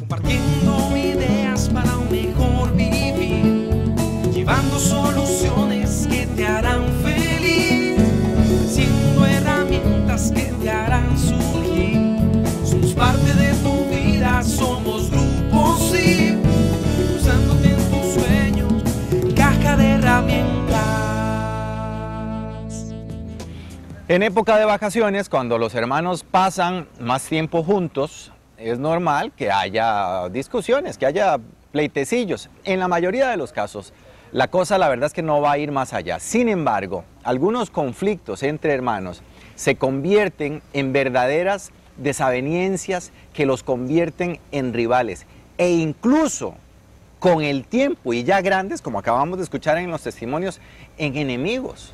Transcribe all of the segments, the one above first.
compartiendo ideas para un mejor vivir, llevando soluciones que te harán feliz, ofreciendo herramientas que te harán surgir. Somos parte de tu vida, somos Grupo SIP, impulsándote en tus sueños, caja de herramientas. En época de vacaciones, cuando los hermanos pasan más tiempo juntos, es normal que haya discusiones, que haya pleitecillos. En la mayoría de los casos, la cosa la verdad es que no va a ir más allá. Sin embargo, algunos conflictos entre hermanos se convierten en verdaderas desavenencias que los convierten en rivales. E incluso con el tiempo y ya grandes, como acabamos de escuchar en los testimonios, en enemigos.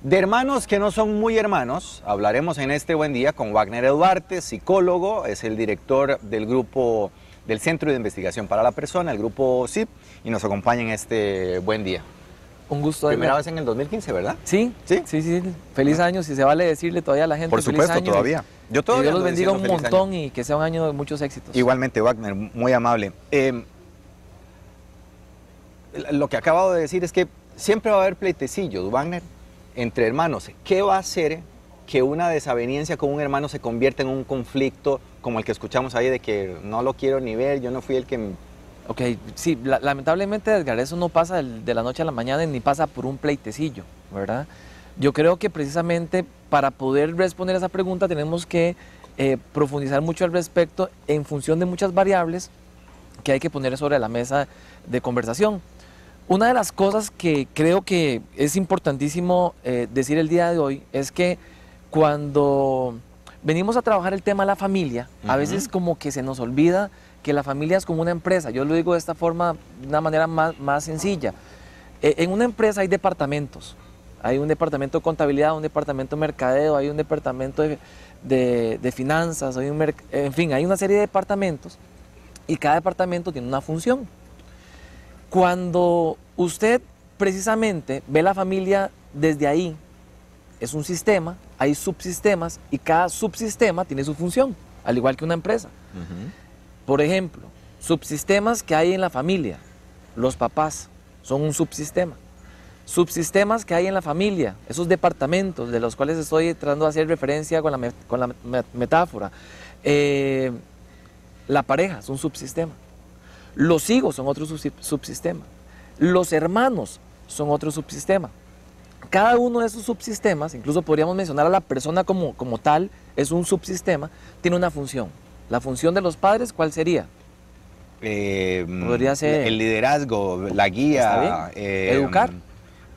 De hermanos que no son muy hermanos, hablaremos en este buen día con Wagner Duarte, psicólogo, es el director del grupo del Centro de Investigación para la Persona, el Grupo SIP, y nos acompaña en este buen día. Un gusto. Primera vez en el 2015, ¿verdad? Sí, sí, sí, sí. Feliz año, si se vale decirle todavía a la gente. Por supuesto, feliz año. todavía. Yo todavía que Dios los bendiga un feliz montón año. y que sea un año de muchos éxitos. Igualmente, Wagner, muy amable. Lo que acabo de decir es que siempre va a haber pleitecillos, Wagner, entre hermanos. ¿Qué va a hacer que una desaveniencia con un hermano se convierta en un conflicto como el que escuchamos ahí de que no lo quiero ni ver, yo no fui el que... Ok, sí, lamentablemente, Edgar, eso no pasa de la noche a la mañana ni pasa por un pleitecillo, ¿verdad? Yo creo que precisamente para poder responder a esa pregunta tenemos que profundizar mucho al respecto en función de muchas variables que hay que poner sobre la mesa de conversación. Una de las cosas que creo que es importantísimo decir el día de hoy es que cuando venimos a trabajar el tema de la familia, a veces como que se nos olvida que la familia es como una empresa. Yo lo digo de esta forma, de una manera más sencilla. En una empresa hay departamentos. Hay un departamento de contabilidad, un departamento de mercadeo, hay un departamento de finanzas, en fin, hay una serie de departamentos y cada departamento tiene una función. Cuando usted precisamente ve la familia desde ahí, es un sistema, hay subsistemas y cada subsistema tiene su función, al igual que una empresa. Por ejemplo, subsistemas que hay en la familia, los papás son un subsistema. Subsistemas que hay en la familia, esos departamentos de los cuales estoy tratando de hacer referencia con la metáfora. La pareja es un subsistema. Los hijos son otro subsistema. Los hermanos son otro subsistema. Cada uno de esos subsistemas, incluso podríamos mencionar a la persona como tal, es un subsistema, tiene una función. La función de los padres, ¿cuál sería? Podría ser el liderazgo, la guía. Educar.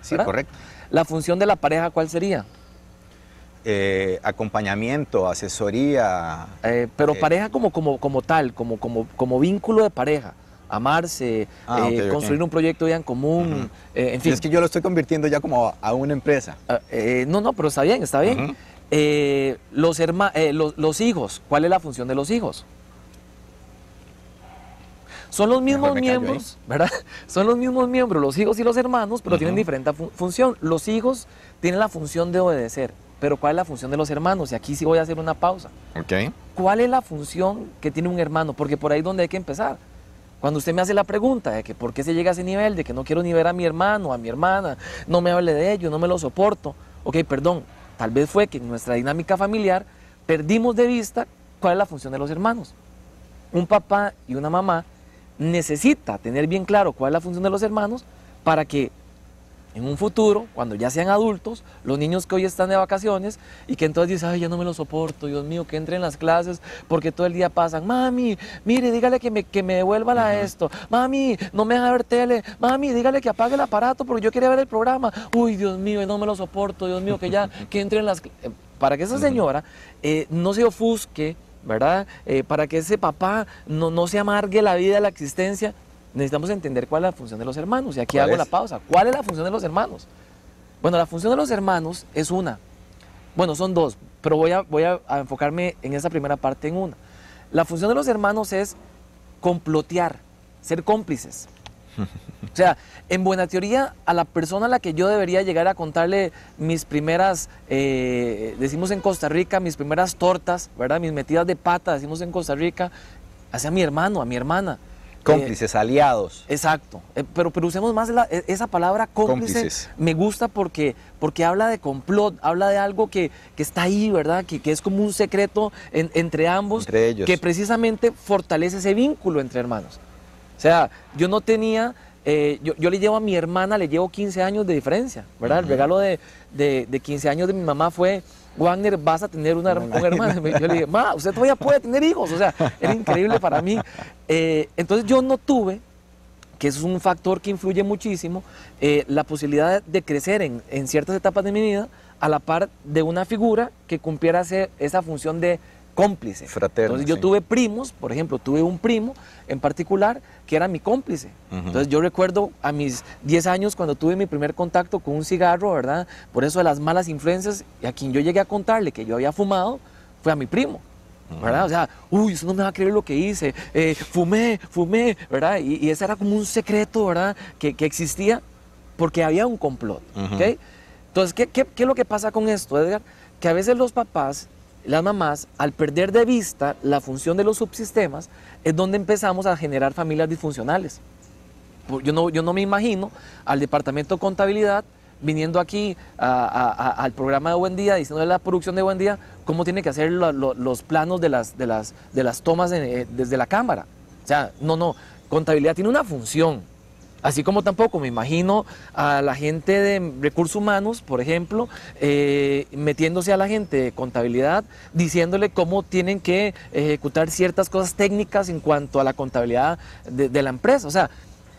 Sí, ¿verdad? correcto. La función de la pareja, ¿cuál sería? Acompañamiento, asesoría. Pero pareja como tal, como vínculo de pareja. Amarse, construir un proyecto ya en común, en fin. Es que yo lo estoy convirtiendo ya como a una empresa. No, pero está bien, está bien. Los hijos, ¿cuál es la función de los hijos? Son los mismos miembros, ¿verdad? Son los mismos miembros, los hijos y los hermanos, pero tienen diferente función. Los hijos tienen la función de obedecer, pero ¿cuál es la función de los hermanos? Y aquí sí voy a hacer una pausa. Okay. ¿Cuál es la función que tiene un hermano? Porque por ahí es donde hay que empezar. Cuando usted me hace la pregunta de que por qué se llega a ese nivel, de que no quiero ni ver a mi hermano, a mi hermana, no me hable de ellos, no me lo soporto. Ok, perdón, tal vez fue que en nuestra dinámica familiar perdimos de vista cuál es la función de los hermanos. Un papá y una mamá necesita tener bien claro cuál es la función de los hermanos para que en un futuro, cuando ya sean adultos, los niños que hoy están de vacaciones y que entonces dicen, ay, ya no me lo soporto, Dios mío, que entren en las clases porque todo el día pasan, mami, mire, dígale que me devuelva esto, mami, no me deja ver tele, mami, dígale que apague el aparato porque yo quería ver el programa, uy, Dios mío, no me lo soporto, Dios mío, que entre en las clases. Para que esa señora no se ofusque, ¿verdad? Para que ese papá no se amargue la vida, la existencia, necesitamos entender cuál es la función de los hermanos. Y aquí hago la pausa. ¿Cuál es la función de los hermanos? Bueno, la función de los hermanos es una. Bueno, son dos, pero voy a enfocarme en esa primera parte en una. La función de los hermanos es complotear, ser cómplices. O sea, en buena teoría, a la persona a la que yo debería llegar a contarle mis primeras, decimos en Costa Rica, mis primeras tortas, ¿verdad? Mis metidas de pata, decimos en Costa Rica, hacia mi hermano, a mi hermana. Cómplices, aliados. Exacto, pero usemos más esa palabra cómplice. Cómplices. Me gusta porque habla de complot, habla de algo que está ahí, ¿verdad? Que es como un secreto entre ambos, Entre ellos. que precisamente fortalece ese vínculo entre hermanos. O sea, yo no tenía, yo le llevo a mi hermana, le llevo 15 años de diferencia, ¿verdad? El regalo de 15 años de mi mamá fue: Wagner, vas a tener un hermano. Yo le dije: ma, usted todavía puede tener hijos. O sea, era increíble para mí. Entonces yo no tuve, que eso es un factor que influye muchísimo, la posibilidad de crecer en ciertas etapas de mi vida a la par de una figura que cumpliera esa función de cómplice. Fraterno. Entonces yo tuve primos, por ejemplo, tuve un primo en particular que era mi cómplice. Entonces yo recuerdo a mis 10 años cuando tuve mi primer contacto con un cigarro, ¿verdad? Por eso de las malas influencias, y a quien yo llegué a contarle que yo había fumado fue a mi primo, ¿verdad? O sea, uy, eso no me va a creer lo que hice, fumé, ¿verdad? Y ese era como un secreto, ¿verdad? Que existía porque había un complot, ¿ok? Entonces, ¿qué es lo que pasa con esto, Edgar? Que a veces los papás, las mamás, al perder de vista la función de los subsistemas, es donde empezamos a generar familias disfuncionales. Yo no me imagino al departamento de contabilidad viniendo aquí al programa de Buen Día, diciéndole a la producción de Buen Día cómo tiene que hacer los planos de las tomas desde la cámara. O sea, no, contabilidad tiene una función. Así como tampoco me imagino a la gente de recursos humanos, por ejemplo, metiéndose a la gente de contabilidad, diciéndole cómo tienen que ejecutar ciertas cosas técnicas en cuanto a la contabilidad de la empresa. O sea,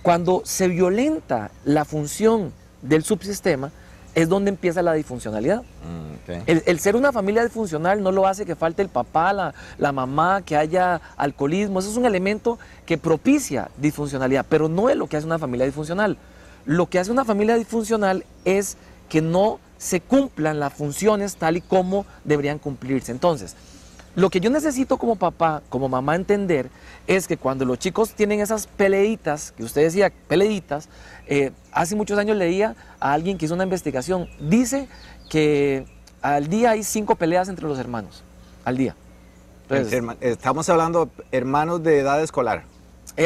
cuando se violenta la función del subsistema, es donde empieza la disfuncionalidad. Okay. El ser una familia disfuncional no lo hace que falte el papá, la mamá, que haya alcoholismo. Eso es un elemento que propicia disfuncionalidad, pero no es lo que hace una familia disfuncional. Lo que hace una familia disfuncional es que no se cumplan las funciones tal y como deberían cumplirse. Entonces, lo que yo necesito como papá, como mamá entender, es que cuando los chicos tienen esas peleitas, que usted decía, peleitas, hace muchos años leía a alguien que hizo una investigación, dice que al día hay 5 peleas entre los hermanos, al día. Entonces, estamos hablando de hermanos de edad escolar.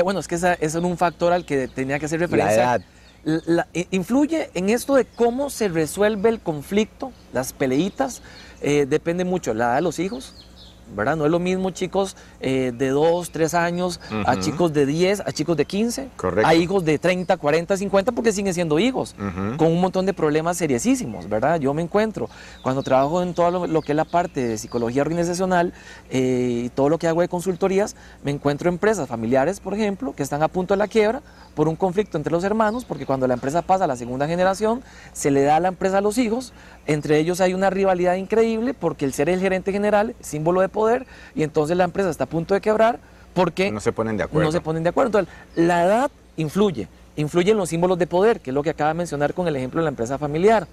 Bueno, es que ese es un factor al que tenía que hacer referencia. La edad. Influye en esto de cómo se resuelve el conflicto, las peleitas, depende mucho de la edad de los hijos, ¿verdad? No es lo mismo chicos de 2, 3 años a chicos de 10, a chicos de 15. Correcto. A hijos de 30, 40, 50 porque siguen siendo hijos, con un montón de problemas seriosísimos, ¿verdad? Yo me encuentro, cuando trabajo en todo lo que es la parte de psicología organizacional y todo lo que hago de consultorías, me encuentro empresas familiares, por ejemplo, que están a punto de la quiebra por un conflicto entre los hermanos, porque cuando la empresa pasa a la segunda generación, se le da a la empresa a los hijos, entre ellos hay una rivalidad increíble porque el ser el gerente general es símbolo de poder y entonces la empresa está a punto de quebrar porque no se ponen de acuerdo. No se ponen de acuerdo. Entonces, la edad influye en los símbolos de poder, que es lo que acaba de mencionar con el ejemplo de la empresa familiar.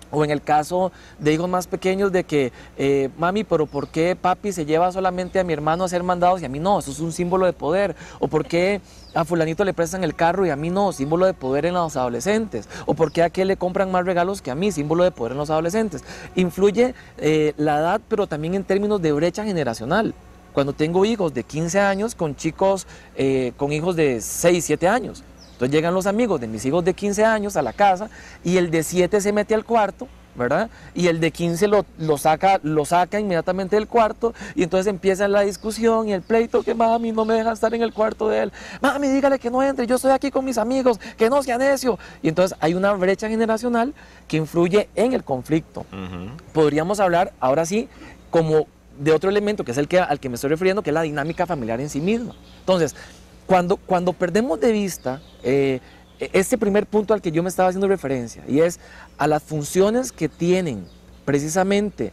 O en el caso de hijos más pequeños de que, mami, pero ¿por qué papi se lleva solamente a mi hermano a hacer mandados y a mí no? Eso es un símbolo de poder. O ¿por qué a fulanito le prestan el carro y a mí no? Símbolo de poder en los adolescentes. O ¿por qué a aquel le compran más regalos que a mí? Símbolo de poder en los adolescentes. Influye la edad, pero también en términos de brecha generacional. Cuando tengo hijos de 15 años con chicos, con hijos de 6, 7 años. Entonces llegan los amigos de mis hijos de 15 años a la casa y el de 7 se mete al cuarto, ¿verdad? Y el de 15 lo saca inmediatamente del cuarto y entonces empieza la discusión y el pleito que mami no me deja estar en el cuarto de él. Mami, dígale que no entre, yo estoy aquí con mis amigos, que no sea necio. Y entonces hay una brecha generacional que influye en el conflicto. Podríamos hablar ahora sí como de otro elemento que es al que me estoy refiriendo, que es la dinámica familiar en sí misma. Entonces, cuando perdemos de vista este primer punto al que yo me estaba haciendo referencia, y es a las funciones que tienen precisamente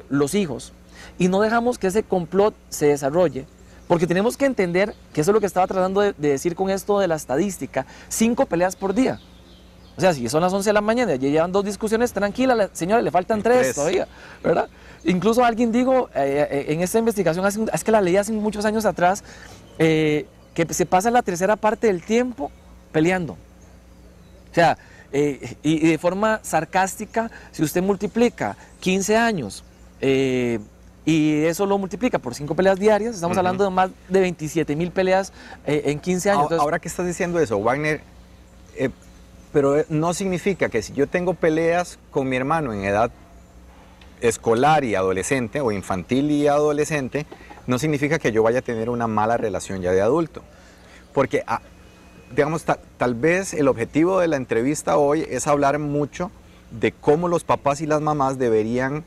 los hijos, y no dejamos que ese complot se desarrolle, porque tenemos que entender que eso es lo que estaba tratando de decir con esto de la estadística, 5 peleas por día. O sea, si son las 11 de la mañana y ya llevan 2 discusiones, tranquila, señora, le faltan 3 todavía, ¿verdad? Incluso alguien dijo en esta investigación, es que la leí hace muchos años atrás, que se pasa la tercera parte del tiempo peleando. O sea, y de forma sarcástica, si usted multiplica 15 años y eso lo multiplica por 5 peleas diarias, estamos hablando de más de 27.000 peleas en 15 años. Entonces, ahora que estás diciendo eso, Wagner, pero no significa que si yo tengo peleas con mi hermano en edad escolar y adolescente, o infantil y adolescente, no significa que yo vaya a tener una mala relación ya de adulto. Porque, digamos, tal vez el objetivo de la entrevista hoy es hablar mucho de cómo los papás y las mamás deberían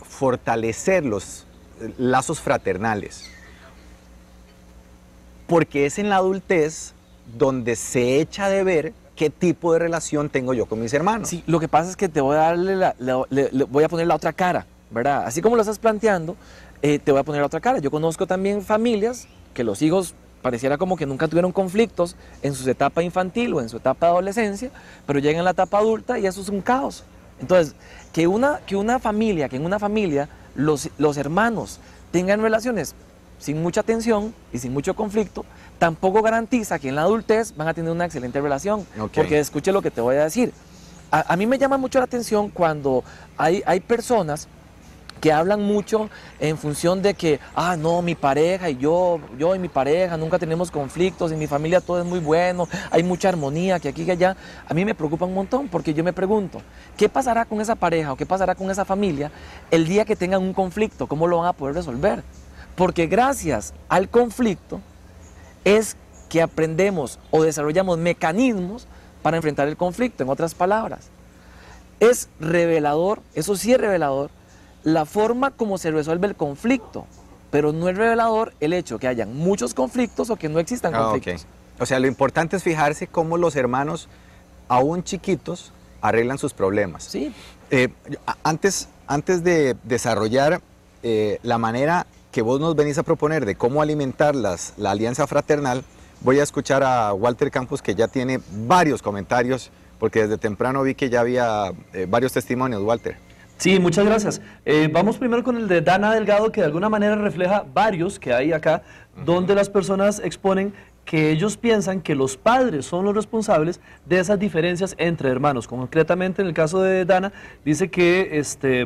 fortalecer los lazos fraternales. Porque es en la adultez donde se echa de ver qué tipo de relación tengo yo con mis hermanos. sí, lo que pasa es que te voy a darle le voy a poner la otra cara, ¿verdad? Así como lo estás planteando, te voy a poner la otra cara. Yo conozco también familias que los hijos pareciera como que nunca tuvieron conflictos en su etapa infantil o en su etapa de adolescencia, pero llegan a la etapa adulta y eso es un caos. Entonces, que en una familia los hermanos tengan relaciones sin mucha tensión y sin mucho conflicto, tampoco garantiza que en la adultez van a tener una excelente relación. Okay. Porque escuche lo que te voy a decir. A mí me llama mucho la atención cuando hay personas que hablan mucho en función de que, no, mi pareja y yo y mi pareja nunca tenemos conflictos, en mi familia todo es muy bueno, hay mucha armonía, que aquí y allá. A mí me preocupa un montón porque yo me pregunto, ¿qué pasará con esa pareja o qué pasará con esa familia el día que tengan un conflicto? ¿Cómo lo van a poder resolver? Porque gracias al conflicto es que aprendemos o desarrollamos mecanismos para enfrentar el conflicto. En otras palabras, es revelador, eso sí es revelador, la forma como se resuelve el conflicto, pero no es revelador el hecho que hayan muchos conflictos o que no existan conflictos. Okay. O sea, lo importante es fijarse cómo los hermanos, aún chiquitos, arreglan sus problemas. Sí. Antes de desarrollar la manera que vos nos venís a proponer de cómo alimentar la alianza fraternal, voy a escuchar a Walter Campos, que ya tiene varios comentarios, porque desde temprano vi que ya había varios testimonios. Walter. Sí, muchas gracias. Vamos primero con el de Dana Delgado, que de alguna manera refleja varios que hay acá, donde las personas exponen que ellos piensan que los padres son los responsables de esas diferencias entre hermanos. Concretamente, en el caso de Dana, dice que,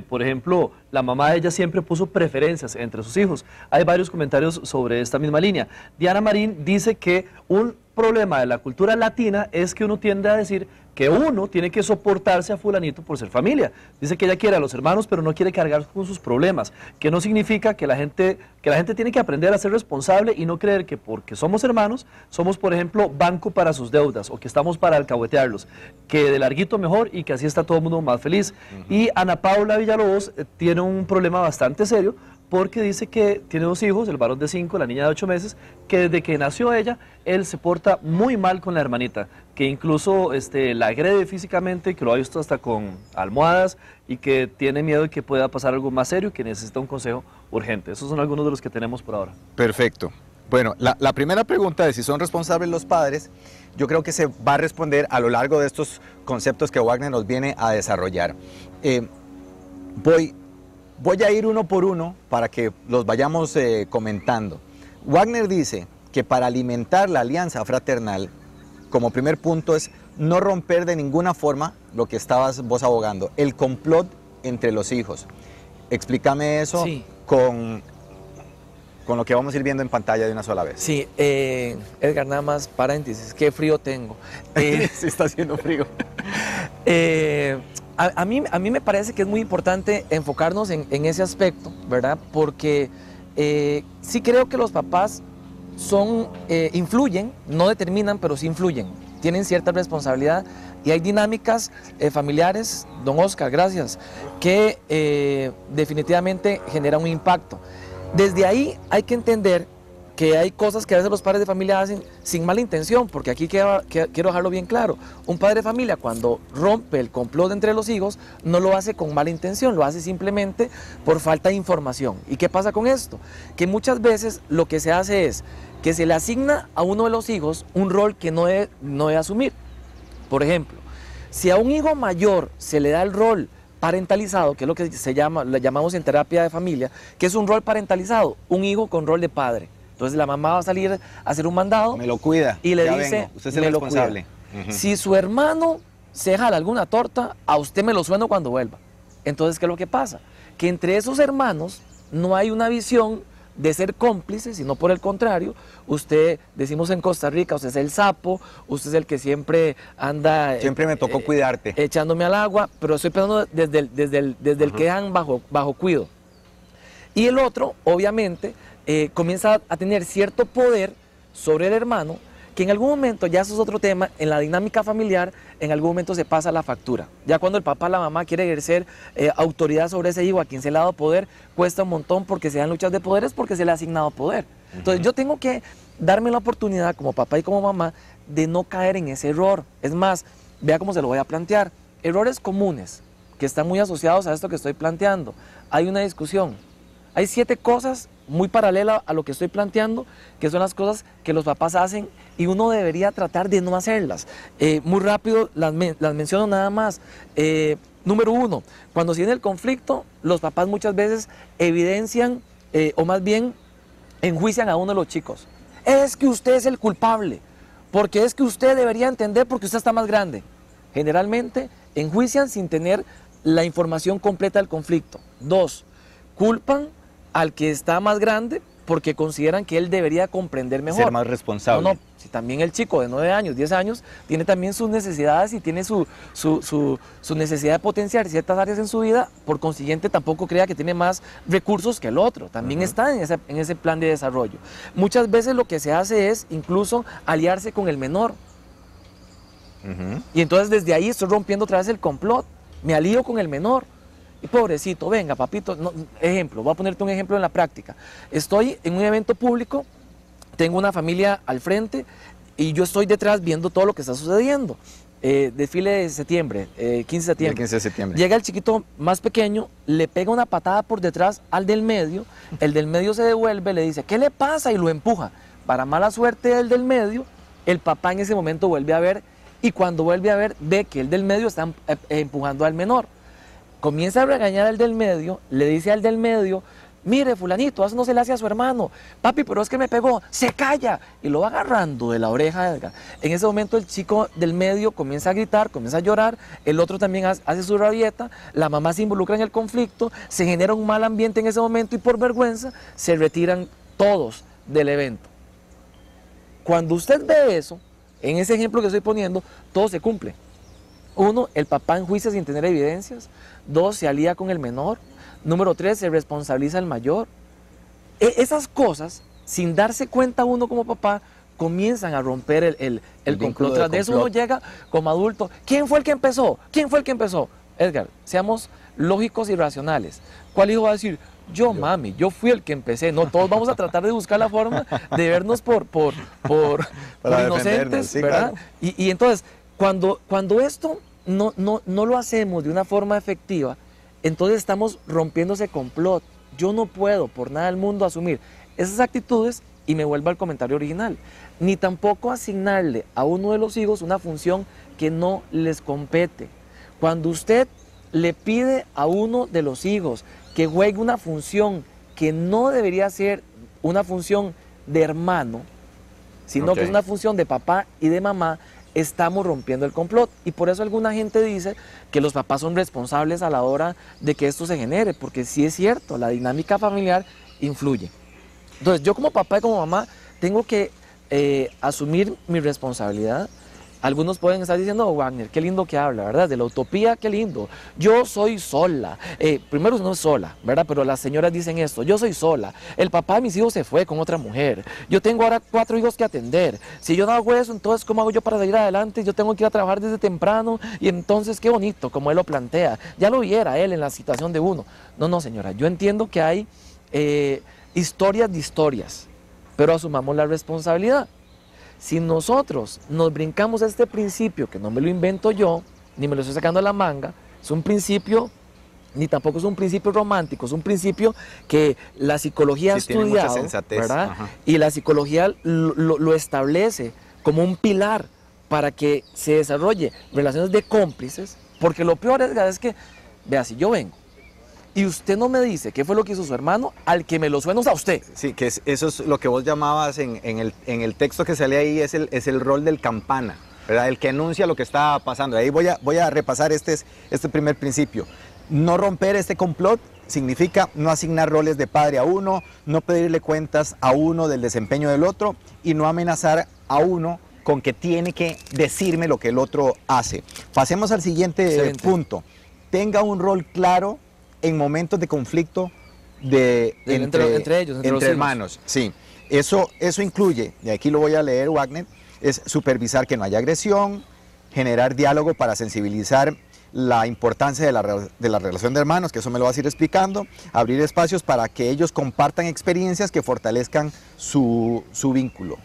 por ejemplo, la mamá de ella siempre puso preferencias entre sus hijos. Hay varios comentarios sobre esta misma línea. Diana Marín dice que un problema de la cultura latina es que uno tiende a decir que uno tiene que soportarse a fulanito por ser familia. Dice que ella quiere a los hermanos, pero no quiere cargar con sus problemas, que no significa que la gente tiene que aprender a ser responsable y no creer que porque somos hermanos, somos, por ejemplo, banco para sus deudas o que estamos para alcahuetearlos, que de larguito mejor y que así está todo el mundo más feliz. Y Ana Paula Villalobos tiene un problema bastante serio, porque dice que tiene 2 hijos, el varón de 5, la niña de 8 meses, que desde que nació ella, él se porta muy mal con la hermanita, que incluso la agrede físicamente, que lo ha visto hasta con almohadas y que tiene miedo de que pueda pasar algo más serio y que necesita un consejo urgente. Esos son algunos de los que tenemos por ahora. Perfecto. Bueno, la primera pregunta de si son responsables los padres, yo creo que se va a responder a lo largo de estos conceptos que Wagner nos viene a desarrollar. Voy a ir uno por uno para que los vayamos comentando. Wagner dice que para alimentar la alianza fraternal, como primer punto es no romper de ninguna forma lo que estabas vos abogando, el complot entre los hijos. Explícame eso Sí. con lo que vamos a ir viendo en pantalla de una sola vez. Sí, Edgar, nada más paréntesis, qué frío tengo. Sí, está haciendo frío. A mí me parece que es muy importante enfocarnos en ese aspecto, ¿verdad? Porque sí creo que los papás influyen, no determinan, pero sí influyen. Tienen cierta responsabilidad y hay dinámicas familiares, don Oscar, gracias, que definitivamente generan un impacto. Desde ahí hay que entender que hay cosas que a veces los padres de familia hacen sin mala intención, porque aquí quiero dejarlo bien claro. Un padre de familia cuando rompe el complot entre los hijos no lo hace con mala intención, lo hace simplemente por falta de información. ¿Y qué pasa con esto? Que muchas veces lo que se hace es que se le asigna a uno de los hijos un rol que no debe asumir. Por ejemplo, si a un hijo mayor se le da el rol parentalizado, que es lo que le llamamos en terapia de familia, que es un rol parentalizado, un hijo con rol de padre. Entonces la mamá va a salir a hacer un mandado. Me lo cuida. Y le ya dice, vengo. Usted es el responsable. Si su hermano se jala alguna torta, a usted me lo sueno cuando vuelva. Entonces, ¿qué es lo que pasa? Que entre esos hermanos no hay una visión de ser cómplice, sino por el contrario, usted, decimos en Costa Rica, usted es el sapo, usted es el que siempre anda... Siempre me tocó cuidarte. Echándome al agua, pero estoy pensando desde el que dejan bajo cuido. Y el otro, obviamente, comienza a tener cierto poder sobre el hermano, que en algún momento, ya eso es otro tema, en la dinámica familiar, en algún momento se pasa la factura. Ya cuando el papá o la mamá quiere ejercer autoridad sobre ese hijo a quien se le ha dado poder, cuesta un montón porque se dan luchas de poderes porque se le ha asignado poder. Entonces yo tengo que darme la oportunidad como papá y como mamá de no caer en ese error. Es más, vea cómo se lo voy a plantear. Errores comunes que están muy asociados a esto que estoy planteando. Hay una discusión. Hay 7 cosas muy paralelas a lo que estoy planteando, que son las cosas que los papás hacen y uno debería tratar de no hacerlas. Muy rápido las menciono nada más. Número 1, cuando se viene el conflicto, los papás muchas veces evidencian, o más bien enjuician a uno de los chicos. Es que usted es el culpable, porque es que usted debería entender porque usted está más grande. Generalmente enjuician sin tener la información completa del conflicto. 2, culpan al que está más grande porque consideran que él debería comprender mejor. Ser más responsable. No, si también el chico de 9 años, 10 años, tiene también sus necesidades y tiene su necesidad de potenciar ciertas áreas en su vida, por consiguiente tampoco crea que tiene más recursos que el otro, también está en ese plan de desarrollo. Muchas veces lo que se hace es incluso aliarse con el menor. Y entonces desde ahí estoy rompiendo otra vez el complot, me alío con el menor. Y pobrecito, venga papito, no, ejemplo, voy a ponerte un ejemplo en la práctica. Estoy en un evento público, tengo una familia al frente y yo estoy detrás viendo todo lo que está sucediendo. Desfile de septiembre, 15 de septiembre. El 15 de septiembre. Llega el chiquito más pequeño, le pega una patada por detrás al del medio, el del medio se devuelve, le dice, ¿qué le pasa? Y lo empuja. Para mala suerte del medio, el papá en ese momento vuelve a ver y cuando vuelve a ver, ve que el del medio está empujando al menor. Comienza a regañar al del medio, le dice al del medio, mire fulanito, eso no se le hace a su hermano, papi, pero es que me pegó, se calla, y lo va agarrando de la oreja de Edgar. En ese momento el chico del medio comienza a gritar, comienza a llorar, el otro también hace su rabieta, la mamá se involucra en el conflicto, se genera un mal ambiente en ese momento y por vergüenza se retiran todos del evento. Cuando usted ve eso, en ese ejemplo que estoy poniendo, todo se cumple. 1, el papá enjuicia sin tener evidencias. 2, se alía con el menor. Número 3, se responsabiliza al mayor. Esas cosas, sin darse cuenta uno como papá, comienzan a romper el complot. Tras de eso uno llega como adulto. ¿Quién fue el que empezó? ¿Quién fue el que empezó? Edgar, seamos lógicos y racionales. ¿Cuál hijo va a decir? Yo, mami, yo fui el que empecé. No, todos vamos a tratar de buscar la forma de vernos por inocentes, sí, ¿verdad? Claro. Y entonces, cuando esto no lo hacemos de una forma efectiva, entonces estamos rompiendo ese complot. Yo no puedo por nada del mundo asumir esas actitudes y me vuelvo al comentario original. Ni tampoco asignarle a uno de los hijos una función que no les compete. Cuando usted le pide a uno de los hijos que juegue una función que no debería ser una función de hermano, sino que es una función de papá y de mamá, estamos rompiendo el complot. Y por eso alguna gente dice que los papás son responsables a la hora de que esto se genere, porque sí es cierto, la dinámica familiar influye. Entonces yo como papá y como mamá tengo que asumir mi responsabilidad. Algunos pueden estar diciendo, oh, Wagner, qué lindo que habla, ¿verdad? De la utopía, qué lindo. Yo soy sola. Primero no es sola, ¿verdad? Pero las señoras dicen esto, yo soy sola. El papá de mis hijos se fue con otra mujer. Yo tengo ahora 4 hijos que atender. Si yo no hago eso, entonces ¿cómo hago yo para salir adelante? Yo tengo que ir a trabajar desde temprano y entonces qué bonito, como él lo plantea. Ya lo viera él en la situación de uno. No, señora, yo entiendo que hay historias de historias, pero asumamos la responsabilidad. Si nosotros nos brincamos este principio, que no me lo invento yo, ni me lo estoy sacando de la manga, es un principio, ni tampoco es un principio romántico, es un principio que la psicología ha estudiado, ¿verdad? Y la psicología lo establece como un pilar para que se desarrolle relaciones de cómplices, porque lo peor es que, vea, si yo vengo, y usted no me dice qué fue lo que hizo su hermano, al que me lo suena es a usted. Sí, que eso es lo que vos llamabas en el texto que sale ahí, es el rol del campana, ¿verdad? El que anuncia lo que está pasando. Ahí voy a repasar este primer principio. No romper este complot significa no asignar roles de padre a uno, no pedirle cuentas a uno del desempeño del otro y no amenazar a uno con que tiene que decirme lo que el otro hace. Pasemos al siguiente punto. Tenga un rol claro en momentos de conflicto entre hermanos. Sí, eso incluye, y aquí lo voy a leer, Wagner, es supervisar que no haya agresión, generar diálogo para sensibilizar la importancia de la relación de hermanos, que eso me lo vas a ir explicando, abrir espacios para que ellos compartan experiencias que fortalezcan su vínculo.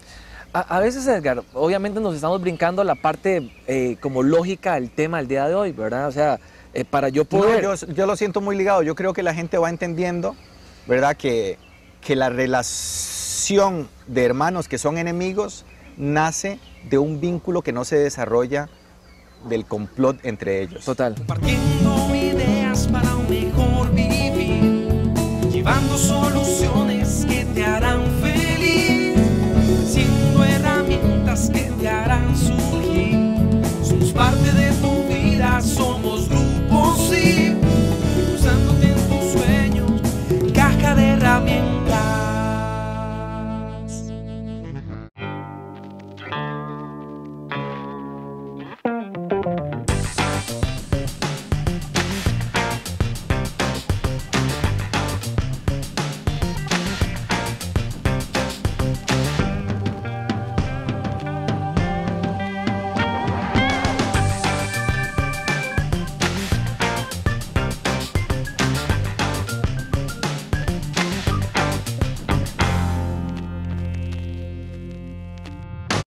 A veces, Edgar, obviamente nos estamos brincando la parte como lógica del tema del día de hoy, ¿verdad? O sea, para yo poder... No, yo lo siento muy ligado. Yo creo que la gente va entendiendo, ¿verdad? Que la relación de hermanos que son enemigos nace de un vínculo que no se desarrolla del complot entre ellos. Total. Compartiendo ideas para un mejor vivir, llevando soluciones